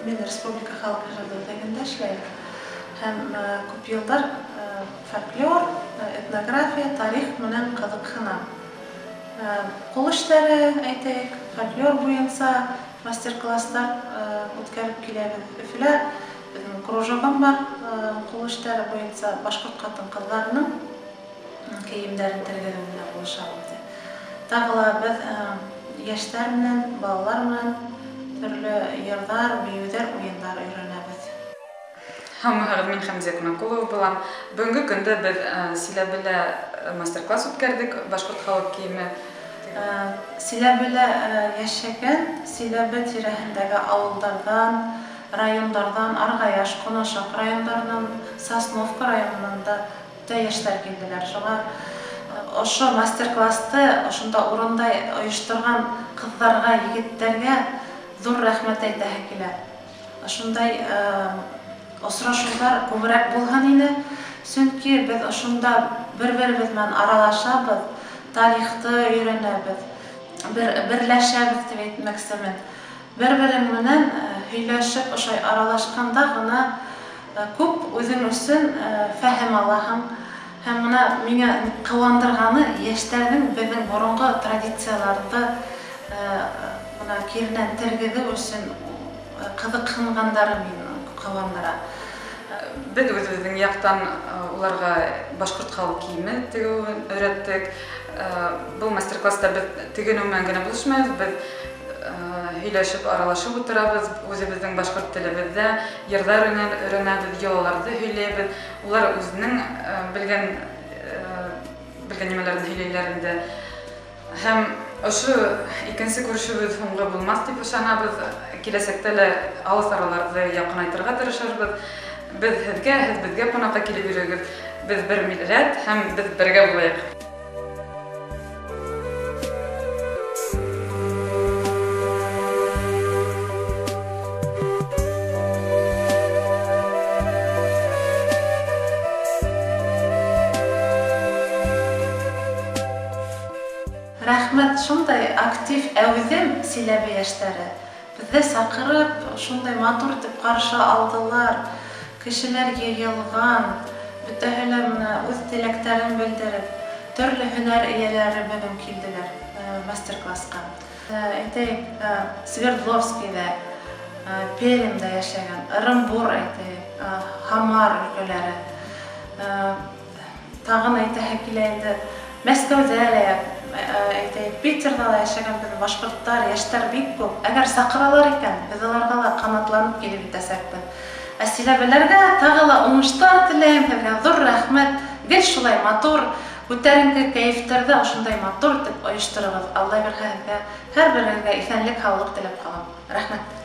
Мен Республика халық ижадылығында эшләйм. Һәм күп елдар фольклор, этнография, тарих менән кызыксынам. Кул эшләре әйтәйек, фольклор буенча мастер-класслар үткәреп киләбез. Өфөлә безнең кружогым бар, кул эшләре буенча башкорт хатын-кызларының киемнәрен тергәләү белән булышабыз. Тагыла без яшьләр менән, балалар менән төрле йырдар, биюләр, уеннар өйрәнәбез. Һәммәгез мин Хәмзә Кунакулова булам. Бүгенге көндә без Силәбелә мастер-класс үткәрдек, башкорт халык киеме. Силәбелә яшәгән, Силәбе тирәһендәге авыллардан, районнардан, Аргаяш, Конашак районнарынан, Сосновка районынан да яшьләр килделәр. Шуңа ошо мастер-классты ошонда урындай оештырган кызларга, егетләргә зур рәхмәт әйтәһе килә. Ошондай очрашулар күбрәк булган иде, чөнки без ошонда бер-беребез белән аралашабыз, тарихты өйрәнәбез, берләшәбез дип әйтмәкчемен. Бер-берең менән һөйләшеп, ошай аралашканда гына күп үзең өчен фәһем алаһың. Һәм менә миңа кыландырганы яшьләрнең безнең борынгы традицияларны кирнән тергеҙеү өсөн кызыксынгандары мине кыландыра. Без үзебезнең яктан уларга башкорт халык киеме тегеүен өйрәттек. Бу мастер-класста без тегенү менән генә булышмабыз, без һөйләшеп, аралашып утырабыз, үзебезнең башкорт телебездә йырдар өйрәнәбез, йолаларны һөйләйбез. Улар үзенең белгән нәмәләрне һөйләйләр инде. Һәм ошо икенче күрешүбез һуңгы булмас дип ышанабыз. Киләсәктә лә алыс араларны якынайтырга тырышабыз. Без безгә кунакка килеп йөрегез. Без бер милләт һәм без бергә булайык. Рәхмәт, шундай актив әүзем Силәбе яшьләре. Безне сакырып, шундай матур итеп каршы алдылар. Кешеләр йыелган, бөтәһеләр үз теләктәрен белдереп, төрле һөнәр ияләре белән килделәр мастер-класска. Әйтәйек, Свердловскийда, Пермьдә яшәгән, Ырымбур әйтәйек, Хамар өлкәләре. Тагын әйтәһе килә инде, Мәскәүдә лә, Питерда да яшәгән безнең башкортлар, яшьләр бик күп. Әгәр сакыралар икән, без аларга да канатланып килеп җитәсәкбез. Силәбеләргә тагы ла уңышлар теләйм, һеҙгә зур рәхмәт. Гел шулай матур, күтәренке кәйефтәрҙе ошондай матур итеп ойоштороғоҙ. Алла бирһә һеҙгә, һәр берегеҙгә иҫәнлек, һаулыҡ теләп ҡалам. Рәхмәт.